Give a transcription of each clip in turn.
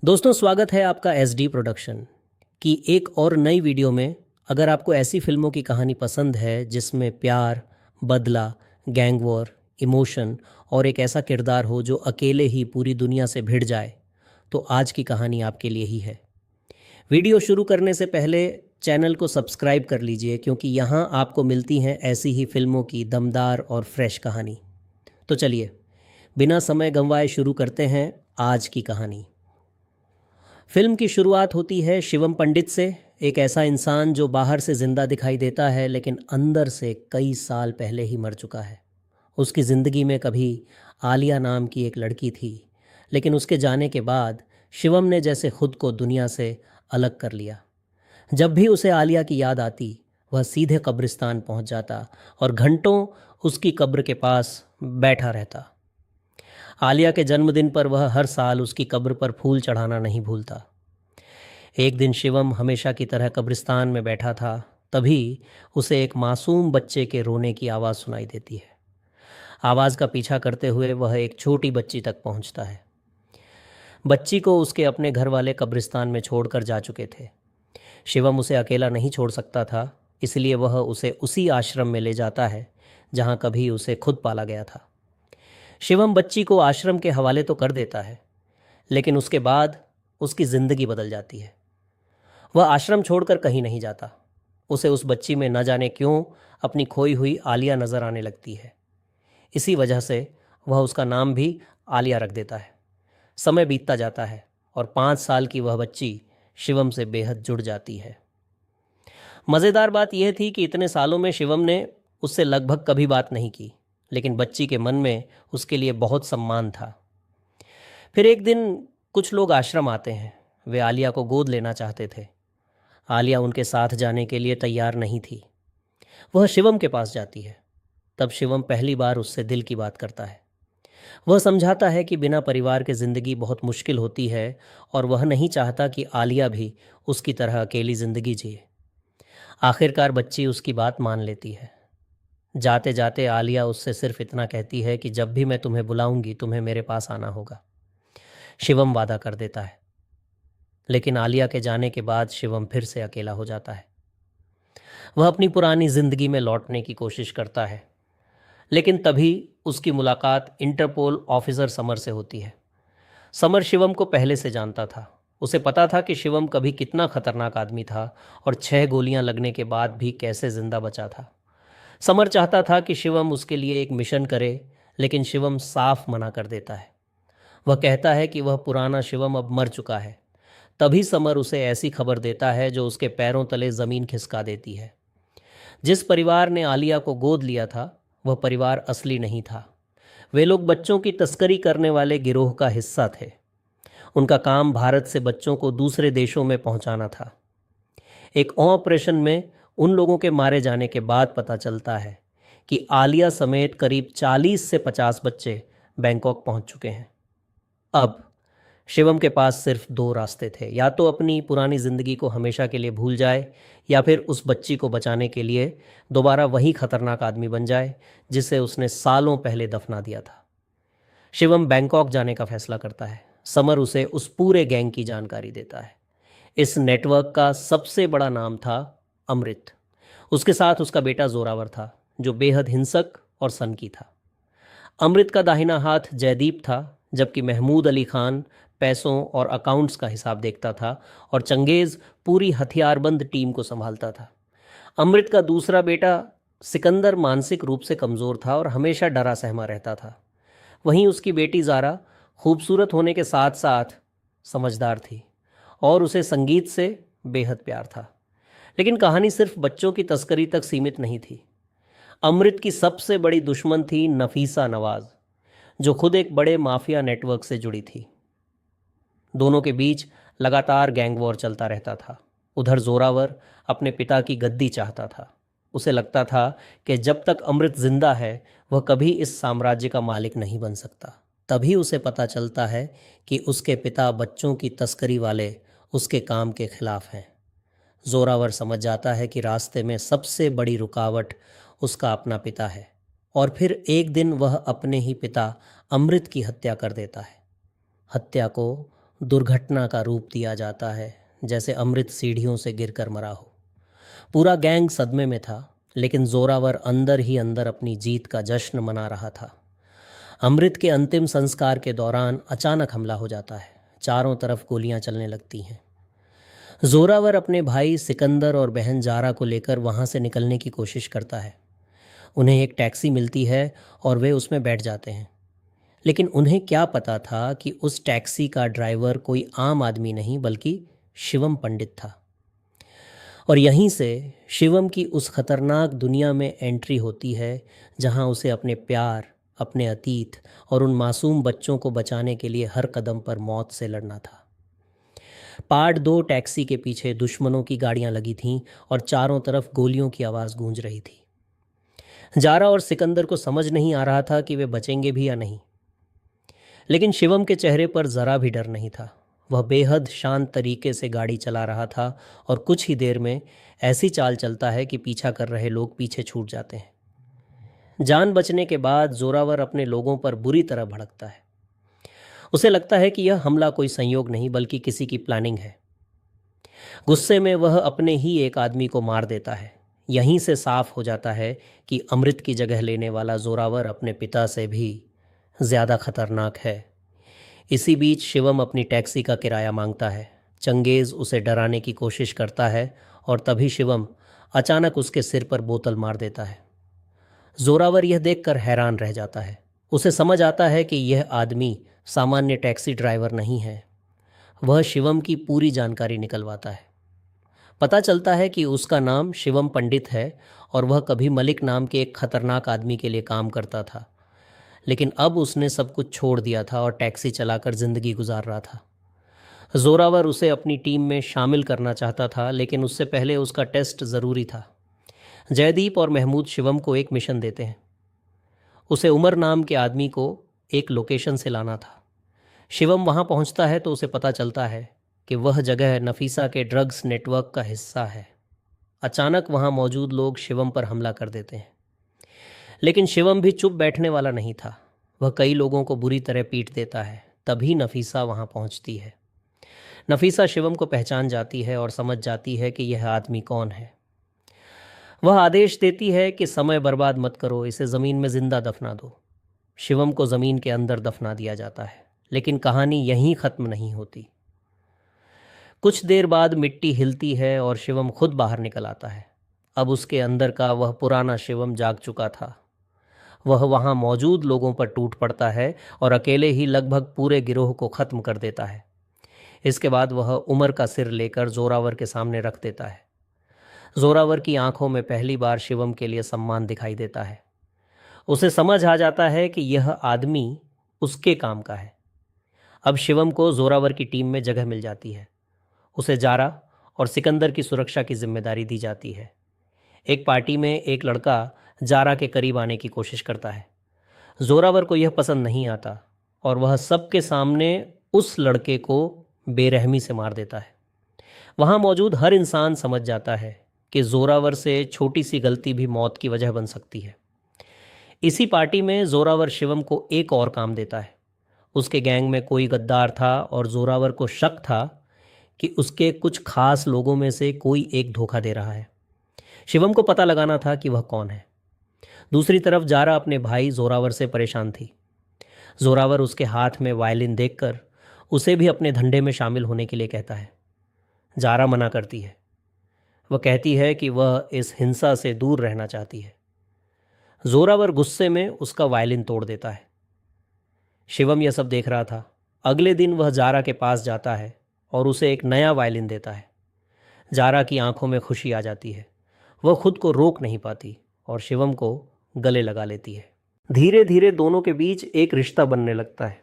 दोस्तों, स्वागत है आपका SD प्रोडक्शन की एक और नई वीडियो में। अगर आपको ऐसी फिल्मों की कहानी पसंद है जिसमें प्यार, बदला, गैंग वॉर, इमोशन और एक ऐसा किरदार हो जो अकेले ही पूरी दुनिया से भिड़ जाए, तो आज की कहानी आपके लिए ही है। वीडियो शुरू करने से पहले चैनल को सब्सक्राइब कर लीजिए, क्योंकि यहाँ आपको मिलती हैं ऐसी ही फिल्मों की दमदार और फ्रेश कहानी। तो चलिए, बिना समय गंवाए शुरू करते हैं आज की कहानी। फिल्म की शुरुआत होती है शिवम पंडित से, एक ऐसा इंसान जो बाहर से जिंदा दिखाई देता है लेकिन अंदर से कई साल पहले ही मर चुका है। उसकी ज़िंदगी में कभी आलिया नाम की एक लड़की थी, लेकिन उसके जाने के बाद शिवम ने जैसे खुद को दुनिया से अलग कर लिया। जब भी उसे आलिया की याद आती, वह सीधे कब्रिस्तान पहुंच जाता और घंटों उसकी कब्र के पास बैठा रहता। आलिया के जन्मदिन पर वह हर साल उसकी कब्र पर फूल चढ़ाना नहीं भूलता। एक दिन शिवम हमेशा की तरह कब्रिस्तान में बैठा था, तभी उसे एक मासूम बच्चे के रोने की आवाज़ सुनाई देती है। आवाज़ का पीछा करते हुए वह एक छोटी बच्ची तक पहुंचता है। बच्ची को उसके अपने घर वाले कब्रिस्तान में छोड़कर जा चुके थे। शिवम उसे अकेला नहीं छोड़ सकता था, इसलिए वह उसे उसी आश्रम में ले जाता है जहां कभी उसे खुद पाला गया था। शिवम बच्ची को आश्रम के हवाले तो कर देता है, लेकिन उसके बाद उसकी ज़िंदगी बदल जाती है। वह आश्रम छोड़कर कहीं नहीं जाता। उसे उस बच्ची में न जाने क्यों अपनी खोई हुई आलिया नज़र आने लगती है। इसी वजह से वह उसका नाम भी आलिया रख देता है। समय बीतता जाता है और 5 साल की वह बच्ची शिवम से बेहद जुड़ जाती है। मज़ेदार बात यह थी कि इतने सालों में शिवम ने उससे लगभग कभी बात नहीं की, लेकिन बच्ची के मन में उसके लिए बहुत सम्मान था। फिर एक दिन कुछ लोग आश्रम आते हैं। वे आलिया को गोद लेना चाहते थे। आलिया उनके साथ जाने के लिए तैयार नहीं थी। वह शिवम के पास जाती है। तब शिवम पहली बार उससे दिल की बात करता है। वह समझाता है कि बिना परिवार के ज़िंदगी बहुत मुश्किल होती है और वह नहीं चाहता कि आलिया भी उसकी तरह अकेली ज़िंदगी जिए। आखिरकार बच्ची उसकी बात मान लेती है। जाते जाते आलिया उससे सिर्फ इतना कहती है कि जब भी मैं तुम्हें बुलाऊंगी तुम्हें मेरे पास आना होगा। शिवम वादा कर देता है, लेकिन आलिया के जाने के बाद शिवम फिर से अकेला हो जाता है। वह अपनी पुरानी जिंदगी में लौटने की कोशिश करता है, लेकिन तभी उसकी मुलाकात इंटरपोल ऑफिसर समर से होती है। समर शिवम को पहले से जानता था। उसे पता था कि शिवम कभी कितना खतरनाक आदमी था और 6 गोलियां लगने के बाद भी कैसे जिंदा बचा था। समर चाहता था कि शिवम उसके लिए एक मिशन करे, लेकिन शिवम साफ मना कर देता है। वह कहता है कि वह पुराना शिवम अब मर चुका है। तभी समर उसे ऐसी खबर देता है जो उसके पैरों तले ज़मीन खिसका देती है। जिस परिवार ने आलिया को गोद लिया था, वह परिवार असली नहीं था। वे लोग बच्चों की तस्करी करने वाले गिरोह का हिस्सा थे। उनका काम भारत से बच्चों को दूसरे देशों में पहुंचाना था। एक ऑपरेशन में उन लोगों के मारे जाने के बाद पता चलता है कि आलिया समेत करीब 40 से 50 बच्चे बैंकॉक पहुंच चुके हैं। अब शिवम के पास सिर्फ 2 रास्ते थे, या तो अपनी पुरानी ज़िंदगी को हमेशा के लिए भूल जाए, या फिर उस बच्ची को बचाने के लिए दोबारा वही खतरनाक आदमी बन जाए जिसे उसने सालों पहले दफना दिया था। शिवम बैंकॉक जाने का फैसला करता है। समर उसे उस पूरे गैंग की जानकारी देता है। इस नेटवर्क का सबसे बड़ा नाम था अमृत। उसके साथ उसका बेटा जोरावर था, जो बेहद हिंसक और सनकी था। अमृत का दाहिना हाथ जयदीप था, जबकि महमूद अली खान पैसों और अकाउंट्स का हिसाब देखता था और चंगेज़ पूरी हथियारबंद टीम को संभालता था। अमृत का दूसरा बेटा सिकंदर मानसिक रूप से कमज़ोर था और हमेशा डरा सहमा रहता था। वहीं उसकी बेटी ज़ारा खूबसूरत होने के साथ साथ समझदार थी और उसे संगीत से बेहद प्यार था। लेकिन कहानी सिर्फ बच्चों की तस्करी तक सीमित नहीं थी। अमृत की सबसे बड़ी दुश्मन थी नफीसा नवाज, जो खुद एक बड़े माफिया नेटवर्क से जुड़ी थी। दोनों के बीच लगातार गैंग वॉर चलता रहता था। उधर जोरावर अपने पिता की गद्दी चाहता था। उसे लगता था कि जब तक अमृत जिंदा है वह कभी इस साम्राज्य का मालिक नहीं बन सकता। तभी उसे पता चलता है कि उसके पिता बच्चों की तस्करी वाले उसके काम के खिलाफ हैं। जोरावर समझ जाता है कि रास्ते में सबसे बड़ी रुकावट उसका अपना पिता है, और फिर एक दिन वह अपने ही पिता अमृत की हत्या कर देता है। हत्या को दुर्घटना का रूप दिया जाता है, जैसे अमृत सीढ़ियों से गिरकर मरा हो। पूरा गैंग सदमे में था, लेकिन जोरावर अंदर ही अंदर अपनी जीत का जश्न मना रहा था। अमृत के अंतिम संस्कार के दौरान अचानक हमला हो जाता है। चारों तरफ गोलियां चलने लगती हैं। जोरावर अपने भाई सिकंदर और बहन जारा को लेकर वहां से निकलने की कोशिश करता है। उन्हें एक टैक्सी मिलती है और वे उसमें बैठ जाते हैं। लेकिन उन्हें क्या पता था कि उस टैक्सी का ड्राइवर कोई आम आदमी नहीं बल्कि शिवम पंडित था। और यहीं से शिवम की उस खतरनाक दुनिया में एंट्री होती है, जहां उसे अपने प्यार, अपने अतीत और उन बच्चों को बचाने के लिए हर कदम पर मौत से लड़ना था। पार्ट 2 टैक्सी के पीछे दुश्मनों की गाड़ियां लगी थीं और चारों तरफ गोलियों की आवाज़ गूंज रही थी। जारा और सिकंदर को समझ नहीं आ रहा था कि वे बचेंगे भी या नहीं, लेकिन शिवम के चेहरे पर ज़रा भी डर नहीं था। वह बेहद शांत तरीके से गाड़ी चला रहा था और कुछ ही देर में ऐसी चाल चलता है कि पीछा कर रहे लोग पीछे छूट जाते हैं। जान बचने के बाद जोरावर अपने लोगों पर बुरी तरह भड़कता है। उसे लगता है कि यह हमला कोई संयोग नहीं बल्कि किसी की प्लानिंग है। गुस्से में वह अपने ही एक आदमी को मार देता है। यहीं से साफ हो जाता है कि अमृत की जगह लेने वाला जोरावर अपने पिता से भी ज़्यादा खतरनाक है। इसी बीच शिवम अपनी टैक्सी का किराया मांगता है। चंगेज़ उसे डराने की कोशिश करता है और तभी शिवम अचानक उसके सिर पर बोतल मार देता है। जोरावर यह देखकर हैरान रह जाता है। उसे समझ आता है कि यह आदमी सामान्य टैक्सी ड्राइवर नहीं है। वह शिवम की पूरी जानकारी निकलवाता है। पता चलता है कि उसका नाम शिवम पंडित है और वह कभी मलिक नाम के एक खतरनाक आदमी के लिए काम करता था, लेकिन अब उसने सब कुछ छोड़ दिया था और टैक्सी चलाकर ज़िंदगी गुजार रहा था। जोरावर उसे अपनी टीम में शामिल करना चाहता था, लेकिन उससे पहले उसका टेस्ट ज़रूरी था। जयदीप और महमूद शिवम को एक मिशन देते हैं। उसे उमर नाम के आदमी को एक लोकेशन से लाना था। शिवम वहां पहुंचता है तो उसे पता चलता है कि वह जगह नफीसा के ड्रग्स नेटवर्क का हिस्सा है। अचानक वहां मौजूद लोग शिवम पर हमला कर देते हैं, लेकिन शिवम भी चुप बैठने वाला नहीं था। वह कई लोगों को बुरी तरह पीट देता है। तभी नफीसा वहां पहुंचती है। नफीसा शिवम को पहचान जाती है और समझ जाती है कि यह आदमी कौन है। वह आदेश देती है कि समय बर्बाद मत करो, इसे ज़मीन में जिंदा दफना दो। शिवम को ज़मीन के अंदर दफना दिया जाता है, लेकिन कहानी यहीं ख़त्म नहीं होती। कुछ देर बाद मिट्टी हिलती है और शिवम खुद बाहर निकल आता है। अब उसके अंदर का वह पुराना शिवम जाग चुका था। वह वहां मौजूद लोगों पर टूट पड़ता है और अकेले ही लगभग पूरे गिरोह को ख़त्म कर देता है। इसके बाद वह उमर का सिर लेकर जोरावर के सामने रख देता है। जोरावर की आंखों में पहली बार शिवम के लिए सम्मान दिखाई देता है। उसे समझ आ जाता है कि यह आदमी उसके काम का है। अब शिवम को जोरावर की टीम में जगह मिल जाती है। उसे जारा और सिकंदर की सुरक्षा की जिम्मेदारी दी जाती है। एक पार्टी में एक लड़का जारा के करीब आने की कोशिश करता है। जोरावर को यह पसंद नहीं आता और वह सबके सामने उस लड़के को बेरहमी से मार देता है। वहां मौजूद हर इंसान समझ जाता है कि जोरावर से छोटी सी गलती भी मौत की वजह बन सकती है। इसी पार्टी में जोरावर शिवम को एक और काम देता है। उसके गैंग में कोई गद्दार था और जोरावर को शक था कि उसके कुछ खास लोगों में से कोई एक धोखा दे रहा है। शिवम को पता लगाना था कि वह कौन है। दूसरी तरफ जारा अपने भाई जोरावर से परेशान थी। जोरावर उसके हाथ में वायलिन देखकर उसे भी अपने धंधे में शामिल होने के लिए कहता है। जारा मना करती है। वह कहती है कि वह इस हिंसा से दूर रहना चाहती है। जोरावर गुस्से में उसका वायलिन तोड़ देता है। शिवम यह सब देख रहा था। अगले दिन वह जारा के पास जाता है और उसे एक नया वायलिन देता है। जारा की आंखों में खुशी आ जाती है। वह खुद को रोक नहीं पाती और शिवम को गले लगा लेती है। धीरे धीरे दोनों के बीच एक रिश्ता बनने लगता है।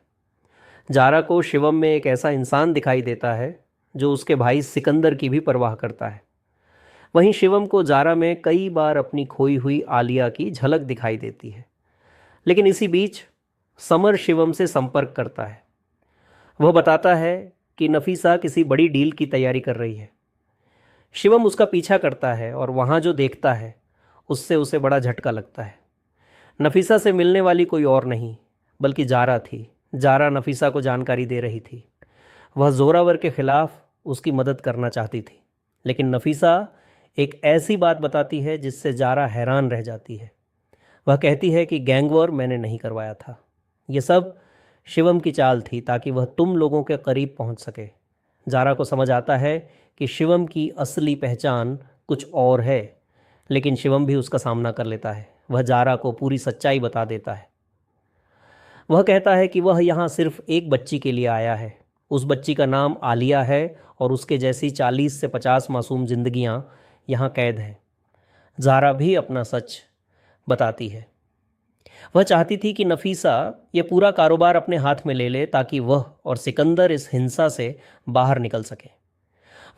जारा को शिवम में एक ऐसा इंसान दिखाई देता है जो उसके भाई सिकंदर की भी परवाह करता है। वहीं शिवम को जारा में कई बार अपनी खोई हुई आलिया की झलक दिखाई देती है। लेकिन इसी बीच समर शिवम से संपर्क करता है। वह बताता है कि नफीसा किसी बड़ी डील की तैयारी कर रही है। शिवम उसका पीछा करता है और वहाँ जो देखता है उससे उसे बड़ा झटका लगता है। नफीसा से मिलने वाली कोई और नहीं बल्कि जारा थी। जारा नफीसा को जानकारी दे रही थी। वह जोरावर के खिलाफ उसकी मदद करना चाहती थी, लेकिन नफीसा एक ऐसी बात बताती है जिससे जारा हैरान रह जाती है। वह कहती है कि गैंग वॉर मैंने नहीं करवाया था, ये सब शिवम की चाल थी ताकि वह तुम लोगों के करीब पहुंच सके। जारा को समझ आता है कि शिवम की असली पहचान कुछ और है, लेकिन शिवम भी उसका सामना कर लेता है। वह जारा को पूरी सच्चाई बता देता है। वह कहता है कि वह यहाँ सिर्फ एक बच्ची के लिए आया है। उस बच्ची का नाम आलिया है और उसके जैसी 40 से 50 मासूम जिंदगियाँ यहाँ कैद हैं। जारा भी अपना सच बताती है। वह चाहती थी कि नफीसा ये पूरा कारोबार अपने हाथ में ले ले ताकि वह और सिकंदर इस हिंसा से बाहर निकल सके।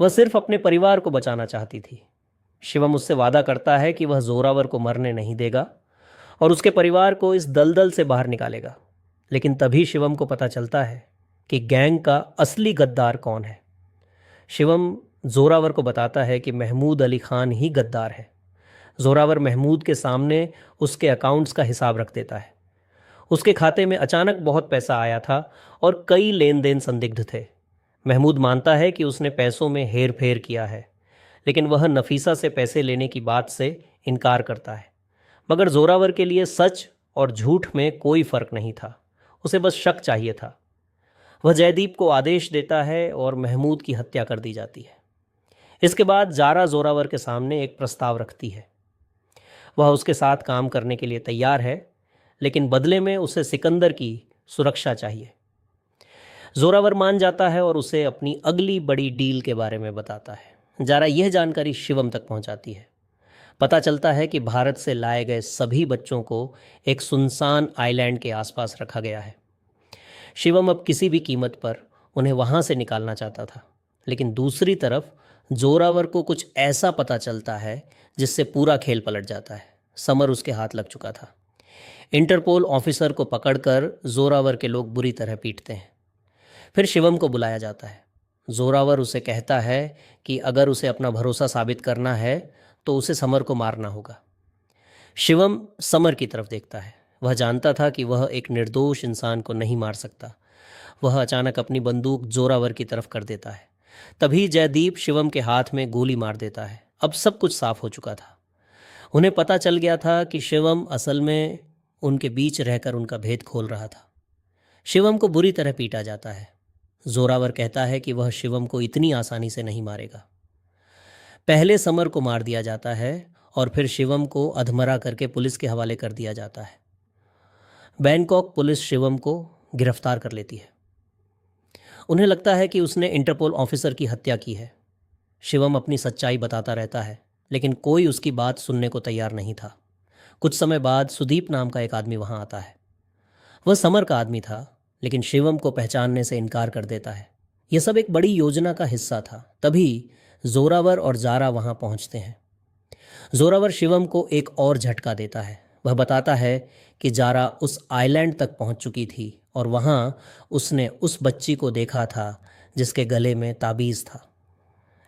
वह सिर्फ अपने परिवार को बचाना चाहती थी। शिवम उससे वादा करता है कि वह जोरावर को मरने नहीं देगा और उसके परिवार को इस दलदल से बाहर निकालेगा। लेकिन तभी शिवम को पता चलता है कि गैंग का असली गद्दार कौन है। शिवम जोरावर को बताता है कि महमूद अली खान ही गद्दार है। जोरावर महमूद के सामने उसके अकाउंट्स का हिसाब रख देता है। उसके खाते में अचानक बहुत पैसा आया था और कई लेन देन संदिग्ध थे। महमूद मानता है कि उसने पैसों में हेर फेर किया है, लेकिन वह नफीसा से पैसे लेने की बात से इनकार करता है। मगर जोरावर के लिए सच और झूठ में कोई फर्क नहीं था, उसे बस शक चाहिए था। वह जयदीप को आदेश देता है और महमूद की हत्या कर दी जाती है। इसके बाद जारा जोरावर के सामने एक प्रस्ताव रखती है। वह उसके साथ काम करने के लिए तैयार है, लेकिन बदले में उसे सिकंदर की सुरक्षा चाहिए। जोरावर मान जाता है और उसे अपनी अगली बड़ी डील के बारे में बताता है। जारा यह जानकारी शिवम तक पहुंचाती है। पता चलता है कि भारत से लाए गए सभी बच्चों को एक सुनसान आइलैंड के आसपास रखा गया है। शिवम अब किसी भी कीमत पर उन्हें वहां से निकालना चाहता था, लेकिन दूसरी तरफ जोरावर को कुछ ऐसा पता चलता है जिससे पूरा खेल पलट जाता है। समर उसके हाथ लग चुका था। इंटरपोल ऑफिसर को पकड़कर जोरावर के लोग बुरी तरह पीटते हैं। फिर शिवम को बुलाया जाता है। जोरावर उसे कहता है कि अगर उसे अपना भरोसा साबित करना है तो उसे समर को मारना होगा। शिवम समर की तरफ देखता है। वह जानता था कि वह एक निर्दोष इंसान को नहीं मार सकता। वह अचानक अपनी बंदूक जोरावर की तरफ कर देता है। तभी जयदीप शिवम के हाथ में गोली मार देता है। अब सब कुछ साफ हो चुका था। उन्हें पता चल गया था कि शिवम असल में उनके बीच रहकर उनका भेद खोल रहा था। शिवम को बुरी तरह पीटा जाता है। जोरावर कहता है कि वह शिवम को इतनी आसानी से नहीं मारेगा। पहले समर को मार दिया जाता है और फिर शिवम को अधमरा करके पुलिस के हवाले कर दिया जाता है। बैंकॉक पुलिस शिवम को गिरफ्तार कर लेती है। उन्हें लगता है कि उसने इंटरपोल ऑफिसर की हत्या की है। शिवम अपनी सच्चाई बताता रहता है, लेकिन कोई उसकी बात सुनने को तैयार नहीं था। कुछ समय बाद सुदीप नाम का एक आदमी वहां आता है। वह समर का आदमी था, लेकिन शिवम को पहचानने से इनकार कर देता है। यह सब एक बड़ी योजना का हिस्सा था। तभी जोरावर और जारा वहां पहुंचते हैं। जोरावर शिवम को एक और झटका देता है। वह बताता है कि जारा उस आइलैंड तक पहुंच चुकी थी और वहां उसने उस बच्ची को देखा था जिसके गले में ताबीज़ था,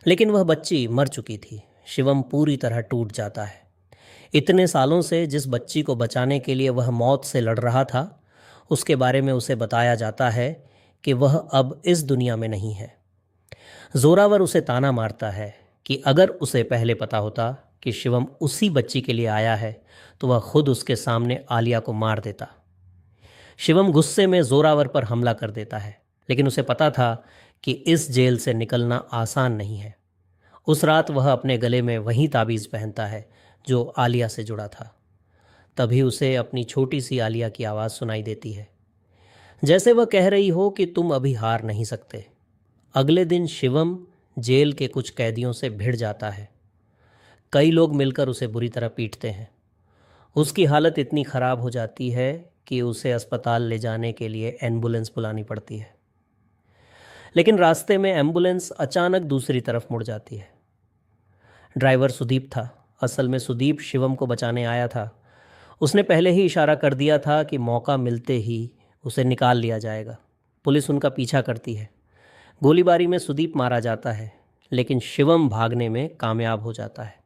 लेकिन वह बच्ची मर चुकी थी। शिवम पूरी तरह टूट जाता है। इतने सालों से जिस बच्ची को बचाने के लिए वह मौत से लड़ रहा था, उसके बारे में उसे बताया जाता है कि वह अब इस दुनिया में नहीं है। जोरावर उसे ताना मारता है कि अगर उसे पहले पता होता कि शिवम उसी बच्ची के लिए आया है तो वह खुद उसके सामने आलिया को मार देता। शिवम गुस्से में जोरावर पर हमला कर देता है, लेकिन उसे पता था कि इस जेल से निकलना आसान नहीं है। उस रात वह अपने गले में वही ताबीज़ पहनता है जो आलिया से जुड़ा था। तभी उसे अपनी छोटी सी आलिया की आवाज़ सुनाई देती है, जैसे वह कह रही हो कि तुम अभी हार नहीं सकते। अगले दिन शिवम जेल के कुछ कैदियों से भिड़ जाता है। कई लोग मिलकर उसे बुरी तरह पीटते हैं। उसकी हालत इतनी ख़राब हो जाती है कि उसे अस्पताल ले जाने के लिए एम्बुलेंस बुलानी पड़ती है। लेकिन रास्ते में एम्बुलेंस अचानक दूसरी तरफ मुड़ जाती है। ड्राइवर सुदीप था। असल में सुदीप शिवम को बचाने आया था। उसने पहले ही इशारा कर दिया था कि मौका मिलते ही उसे निकाल लिया जाएगा। पुलिस उनका पीछा करती है। गोलीबारी में सुदीप मारा जाता है, लेकिन शिवम भागने में कामयाब हो जाता है।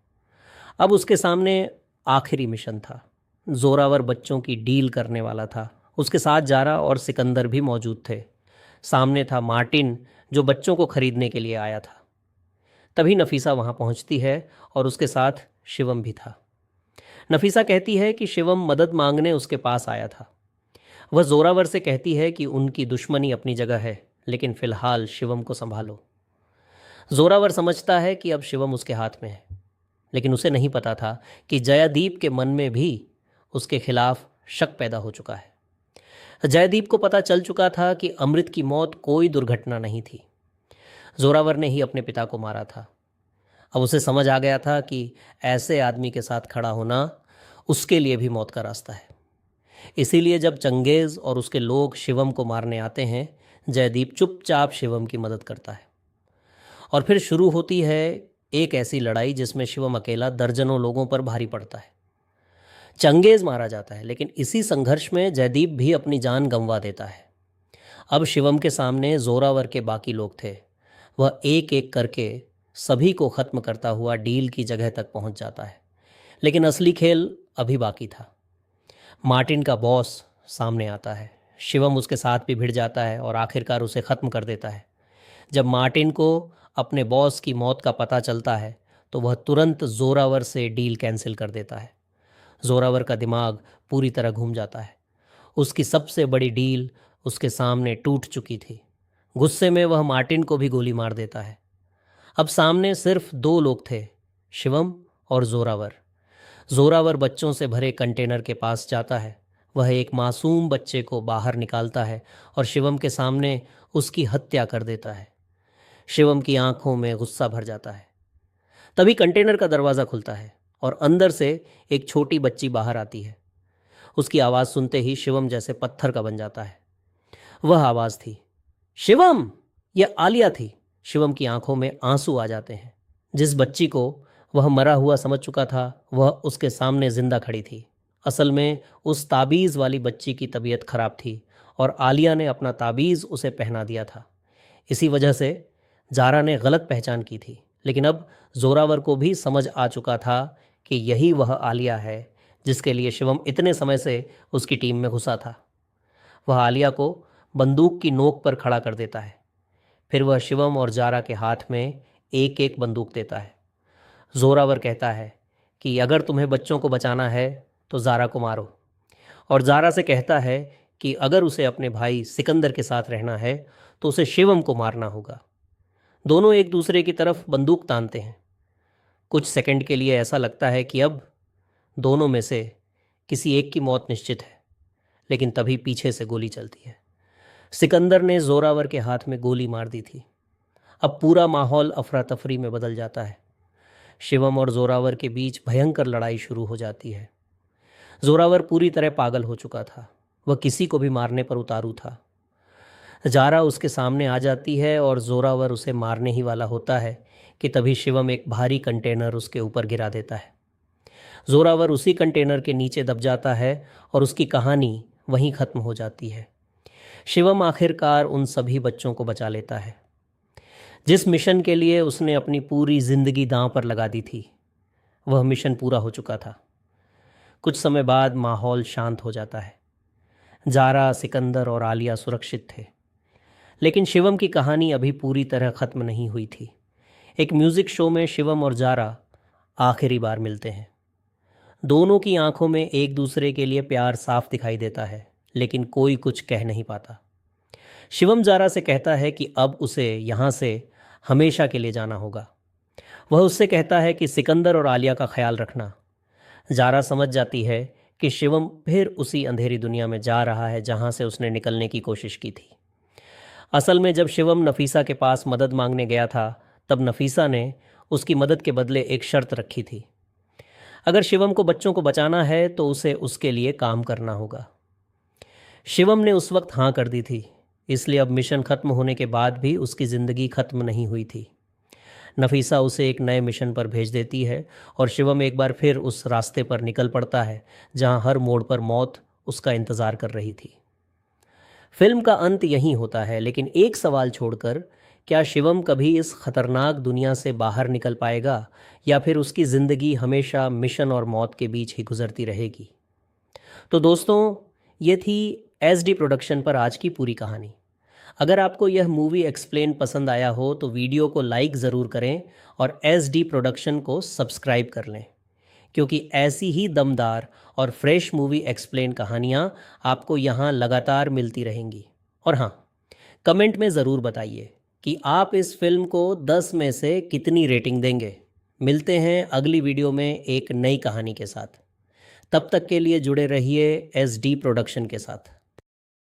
अब उसके सामने आखिरी मिशन था। जोरावर बच्चों की डील करने वाला था। उसके साथ जारा और सिकंदर भी मौजूद थे। सामने था मार्टिन, जो बच्चों को खरीदने के लिए आया था। तभी नफीसा वहां पहुंचती है और उसके साथ शिवम भी था। नफीसा कहती है कि शिवम मदद मांगने उसके पास आया था। वह जोरावर से कहती है कि उनकी दुश्मनी अपनी जगह है, लेकिन फिलहाल शिवम को संभालो। जोरावर समझता है कि अब शिवम उसके हाथ में है, लेकिन उसे नहीं पता था कि जयादीप के मन में भी उसके खिलाफ शक पैदा हो चुका है। जयदीप को पता चल चुका था कि अमृत की मौत कोई दुर्घटना नहीं थी, जोरावर ने ही अपने पिता को मारा था। अब उसे समझ आ गया था कि ऐसे आदमी के साथ खड़ा होना उसके लिए भी मौत का रास्ता है। इसीलिए जब चंगेज और उसके लोग शिवम को मारने आते हैं, जयदीप चुपचाप शिवम की मदद करता है। और फिर शुरू होती है एक ऐसी लड़ाई जिसमें शिवम अकेला दर्जनों लोगों पर भारी पड़ता है। चंगेज मारा जाता है, लेकिन इसी संघर्ष में जयदीप भी अपनी जान गंवा देता है। अब शिवम के सामने जोरावर के बाकी लोग थे। वह एक एक करके सभी को खत्म करता हुआ डील की जगह तक पहुंच जाता है, लेकिन असली खेल अभी बाकी था। मार्टिन का बॉस सामने आता है। शिवम उसके साथ भी भिड़ जाता है और आखिरकार उसे खत्म कर देता है। जब मार्टिन को अपने बॉस की मौत का पता चलता है तो वह तुरंत जोरावर से डील कैंसिल कर देता है। जोरावर का दिमाग पूरी तरह घूम जाता है। उसकी सबसे बड़ी डील उसके सामने टूट चुकी थी। गुस्से में वह मार्टिन को भी गोली मार देता है। अब सामने सिर्फ दो लोग थे, शिवम और जोरावर। जोरावर बच्चों से भरे कंटेनर के पास जाता है। वह एक मासूम बच्चे को बाहर निकालता है और शिवम के सामने उसकी हत्या कर देता है। शिवम की आंखों में गुस्सा भर जाता है। तभी कंटेनर का दरवाज़ा खुलता है और अंदर से एक छोटी बच्ची बाहर आती है। उसकी आवाज़ सुनते ही शिवम जैसे पत्थर का बन जाता है। वह आवाज़ थी शिवम। यह आलिया थी। शिवम की आंखों में आंसू आ जाते हैं। जिस बच्ची को वह मरा हुआ समझ चुका था, वह उसके सामने जिंदा खड़ी थी। असल में उस ताबीज़ वाली बच्ची की तबीयत खराब थी और आलिया ने अपना ताबीज़ उसे पहना दिया था। इसी वजह से जारा ने गलत पहचान की थी, लेकिन अब जोरावर को भी समझ आ चुका था कि यही वह आलिया है जिसके लिए शिवम इतने समय से उसकी टीम में घुसा था। वह आलिया को बंदूक की नोक पर खड़ा कर देता है। फिर वह शिवम और जारा के हाथ में एक एक बंदूक देता है। जोरावर कहता है कि अगर तुम्हें बच्चों को बचाना है तो जारा को मारो, और जारा से कहता है कि अगर उसे अपने भाई सिकंदर के साथ रहना है तो उसे शिवम को मारना होगा। दोनों एक दूसरे की तरफ बंदूक तानते हैं। कुछ सेकंड के लिए ऐसा लगता है कि अब दोनों में से किसी एक की मौत निश्चित है, लेकिन तभी पीछे से गोली चलती है। सिकंदर ने जोरावर के हाथ में गोली मार दी थी। अब पूरा माहौल अफरा तफरी में बदल जाता है। शिवम और जोरावर के बीच भयंकर लड़ाई शुरू हो जाती है। जोरावर पूरी तरह पागल हो चुका था। वह किसी को भी मारने पर उतारू था। जारा उसके सामने आ जाती है और जोरावर उसे मारने ही वाला होता है कि तभी शिवम एक भारी कंटेनर उसके ऊपर गिरा देता है। जोरावर उसी कंटेनर के नीचे दब जाता है और उसकी कहानी वहीं ख़त्म हो जाती है। शिवम आखिरकार उन सभी बच्चों को बचा लेता है जिस मिशन के लिए उसने अपनी पूरी जिंदगी दांव पर लगा दी थी। वह मिशन पूरा हो चुका था। कुछ समय बाद माहौल शांत हो जाता है। जारा, सिकंदर और आलिया सुरक्षित थे, लेकिन शिवम की कहानी अभी पूरी तरह ख़त्म नहीं हुई थी। एक म्यूज़िक शो में शिवम और जारा आखिरी बार मिलते हैं। दोनों की आंखों में एक दूसरे के लिए प्यार साफ दिखाई देता है, लेकिन कोई कुछ कह नहीं पाता। शिवम जारा से कहता है कि अब उसे यहाँ से हमेशा के लिए जाना होगा। वह उससे कहता है कि सिकंदर और आलिया का ख्याल रखना। जारा समझ जाती है कि शिवम फिर उसी अंधेरी दुनिया में जा रहा है जहाँ से उसने निकलने की कोशिश की थी। असल में जब शिवम नफीसा के पास मदद मांगने गया था, तब नफीसा ने उसकी मदद के बदले एक शर्त रखी थी। अगर शिवम को बच्चों को बचाना है तो उसे उसके लिए काम करना होगा। शिवम ने उस वक्त हाँ कर दी थी, इसलिए अब मिशन ख़त्म होने के बाद भी उसकी ज़िंदगी ख़त्म नहीं हुई थी। नफीसा उसे एक नए मिशन पर भेज देती है और शिवम एक बार फिर उस रास्ते पर निकल पड़ता है जहां हर मोड़ पर मौत उसका इंतज़ार कर रही थी। फिल्म का अंत यहीं होता है, लेकिन एक सवाल छोड़कर, क्या शिवम कभी इस खतरनाक दुनिया से बाहर निकल पाएगा या फिर उसकी ज़िंदगी हमेशा मिशन और मौत के बीच ही गुजरती रहेगी? तो दोस्तों, ये थी एसडी प्रोडक्शन पर आज की पूरी कहानी। अगर आपको यह मूवी एक्सप्लेन पसंद आया हो तो वीडियो को लाइक ज़रूर करें और एस डी प्रोडक्शन को सब्सक्राइब कर लें, क्योंकि ऐसी ही दमदार और फ्रेश मूवी एक्सप्लेन कहानियाँ आपको यहाँ लगातार मिलती रहेंगी। और हाँ, कमेंट में ज़रूर बताइए कि आप इस फिल्म को 10 में से कितनी रेटिंग देंगे। मिलते हैं अगली वीडियो में एक नई कहानी के साथ। तब तक के लिए जुड़े रहिए एस डी प्रोडक्शन के साथ।